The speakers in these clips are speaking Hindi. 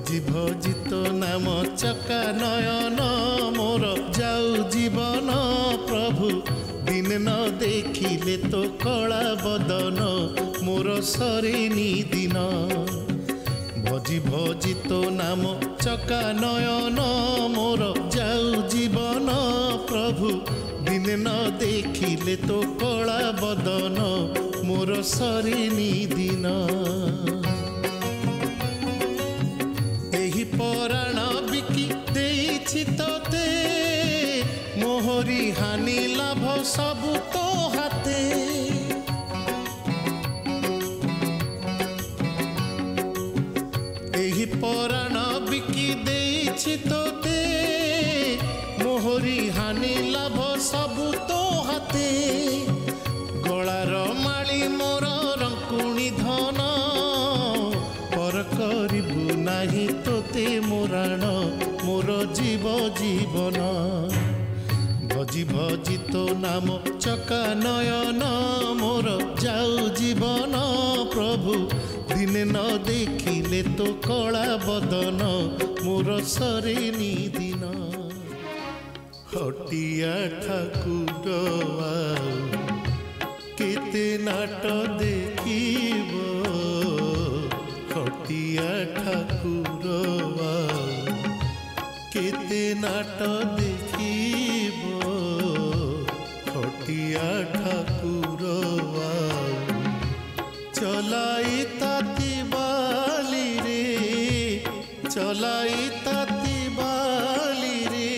भोजी भोजी तो नाम चका नयन मोर जाऊ जीवन प्रभु दिन न देखिले तो कला बदन मोर सरेनी दिन भोजी भोजी तो नाम चका नयन मोर जाऊ जीवन प्रभु दिन न देखिले तो कला बदन मोर सरेनी दिन पराण बिकी देइछि तोते मोहरी हानि लाभ सबु तो हाते एही पराण बिकी देइछि तोते मोहरी हानि लाभ सबु तो हाते गଳାର माली मोर रंकुणी धन पर करिबु नाही तोते मोराण मोर जीव जीवन भजी भजी तो नाम चका नयन मोर जाऊ जीवन प्रभु दिने न देखिले तो कला बदन मोर सरेनी दिन हटिया ठाकुर केते नाट देखिब हटिया ठाकुर केते नाट देखिब हटिया ठाकुर चलाई ताती बाली रे चलाई ताती बाली रे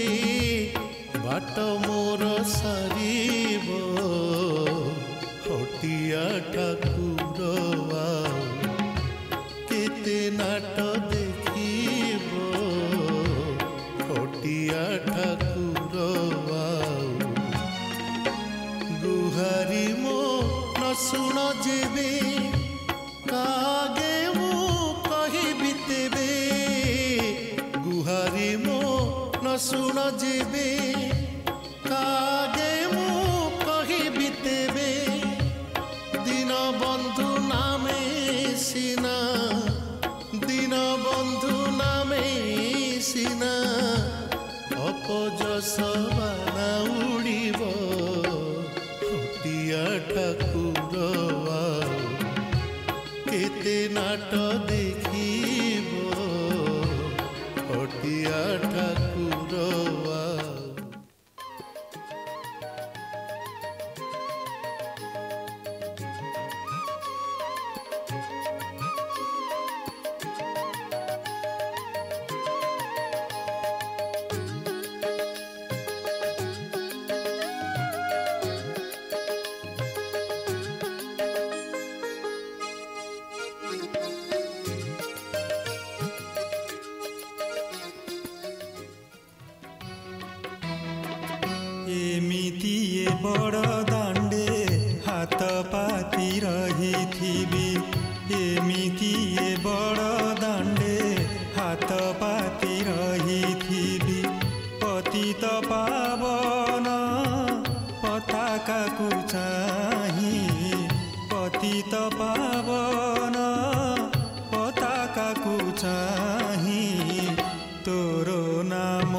बाट मोर सारीब हटिया ठाकुर केते नाट देखिब हटिया ठाकुर गुहारी मो न सुन जेबे कागे मु कहिबि तेबे गुहारी मो न सुन जेबे कागे मु कहिबि तेबे दिन बंधु नामे सिना दिन बंधु नामे सिना अपजस बाना उड़िब हटिया ठाकुर केते नाट देखिब हटिया ठाकुर एमिति बड़ दांडे हाथ पाती रही थी एमिति बड़ दांडे हाथ पाती रही थी पतित पावन पताका को चाही पतित पावन पताका को चाही तोरो नाम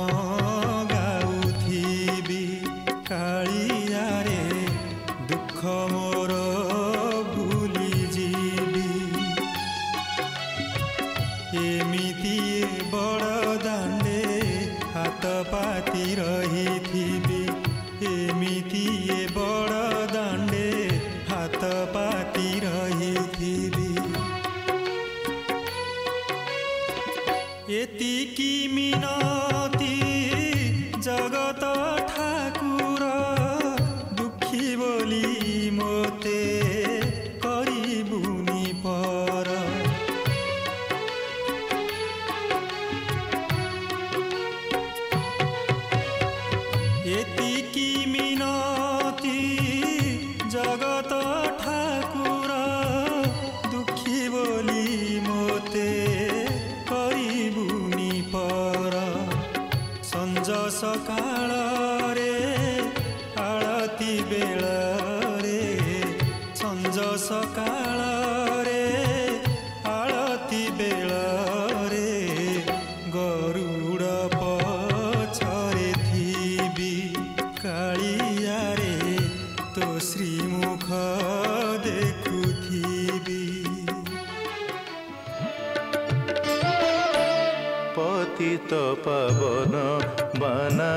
कालिया रे दुख मोर भूली जीवी एमिति बड़ दांडे हाथ पाती रही थी एमिति बड़ दांडे हाथ पाती रही थी एतिकी मिनती जगत ठाकुर दुखी बोली मोते करिबुनी पर एतिकी मिनती जगत ठाकुर दुखी बोली मोते करिबुनी पर संज सकाळ रे आळती बेळ रे संज सकाळ रे आळती बेळ रे पतित पावन बाना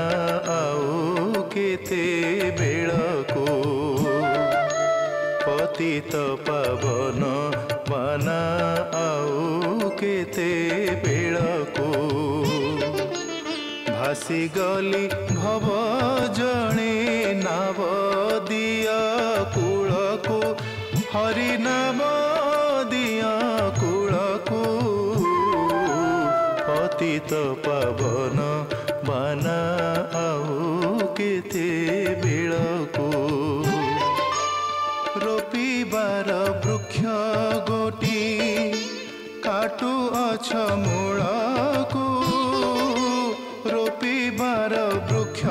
आउ केते बेळको पतित पावन बाना आउ केते बेळको भासी गली भव जणे नाव दिया कूलको हरि नाम दिया कूलको पतित पावन बाना आउ केते बेळको रोपिबार वृक्ष गोटी काटू अछ मूलको रोपिबार वृक्ष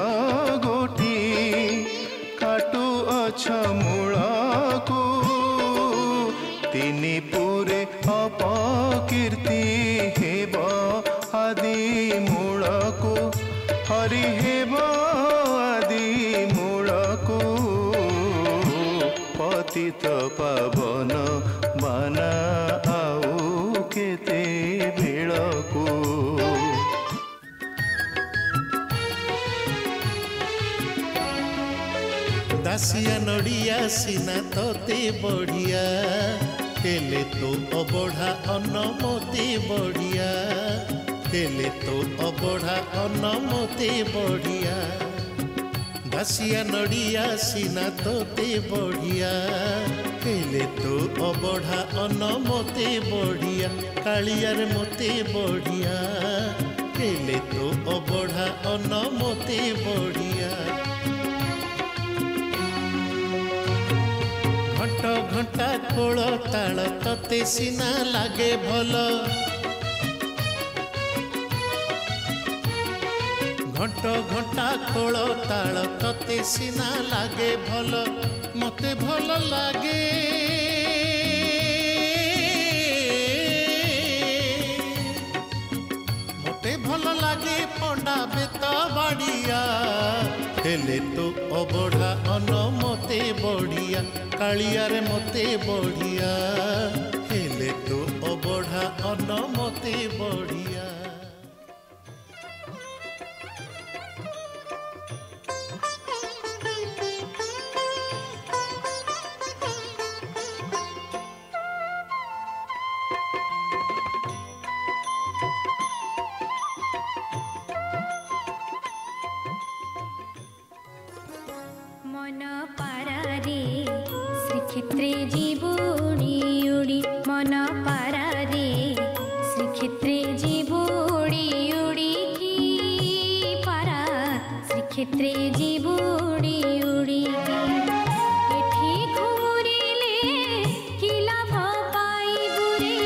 गोटी काटू अछ मूलको तिनी पुरे अपकीर्ति हेब आदि मूलको हरि हेब आदि मूलको पतित पावन बाना आउ केते बेळको दासिया नड़िया सीना तोते बढ़िया हेले तो अबढ़ा अन्न मोते बढ़िया हेले तो अबढ़ा अन्न मोते बढ़िया दासिया नड़िया सीना तोते बढ़िया हेले तो अबढ़ा अन्न मोते बढ़िया कालियार मोते बढ़िया हेले तो अबढ़ा अन्न मोते बढ़िया घंट घंटा कोल ताल तते सीना लागे भल घंट घंटा कोल ताल तते सीना लागे भल मते भल लागे मते भल लागे पंडा बेत बाड़िया हेले तो अबढ़ा अन्न मते बढ़िया कालियार मते बढ़िया हेले तो अबढ़ा अन्न मते बढ़िया मन पारारे श्रीक्षेत्रे जीवोड़ी उड़ी मन पारारे श्रीक्षेत्रे जीवोड़ी उड़ी की पारा श्रीक्षेत्रे जीवोड़ी उड़ी एठी घुमुरिले की लाभ पाइबु रे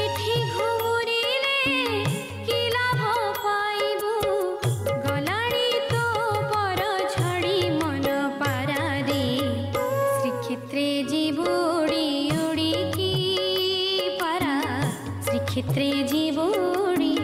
एठी घुमुरिले की लाभ पाइबु गलाड़ी तो पर झड़ी मन पारारे श्रीक्षेत्रे जीवोड़ी उड़ी की पारा श्रीक्षेत्रे जीवोड़ी